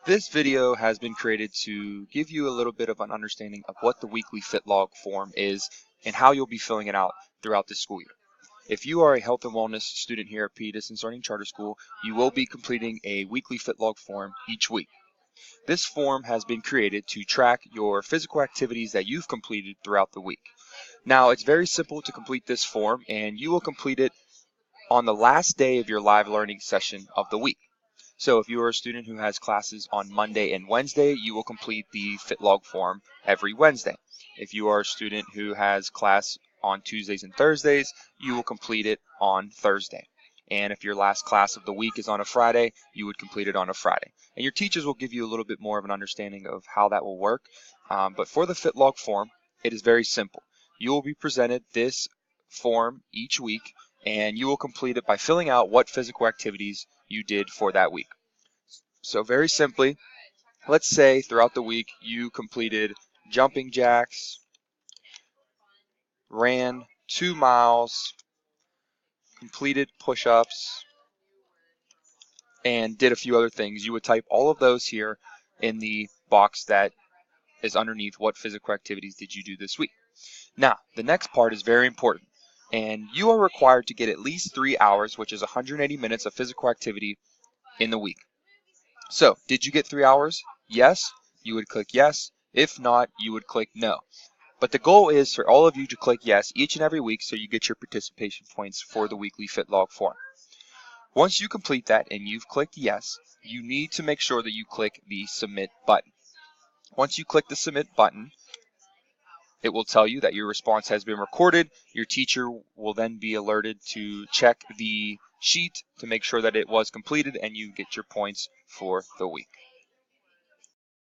This video has been created to give you a little bit of an understanding of what the weekly fit log form is and how you'll be filling it out throughout the school year. If you are a health and wellness student here at PE Distance Learning Charter School, you will be completing a weekly fit log form each week. This form has been created to track your physical activities that you've completed throughout the week. Now, it's very simple to complete this form, and you will complete it on the last day of your live learning session of the week. So if you are a student who has classes on Monday and Wednesday, you will complete the fit log form every Wednesday. If you are a student who has class on Tuesdays and Thursdays, you will complete it on Thursday. And if your last class of the week is on a Friday, you would complete it on a Friday. And your teachers will give you a little bit more of an understanding of how that will work. But for the fit log form, it is very simple. You will be presented this form each week, and you will complete it by filling out what physical activities you did for that week. So very simply, let's say throughout the week you completed jumping jacks, ran 2 miles, completed push-ups, and did a few other things. You would type all of those here in the box that is underneath what physical activities did you do this week. Now, the next part is very important, and you are required to get at least 3 hours, which is 180 minutes of physical activity in the week. So, did you get 3 hours? Yes, you would click yes. If not, you would click no. But the goal is for all of you to click yes each and every week so you get your participation points for the weekly fit log form. Once you complete that and you've clicked yes, you need to make sure that you click the submit button. Once you click the submit button, it will tell you that your response has been recorded. Your teacher will then be alerted to check the sheet to make sure that it was completed and you get your points for the week.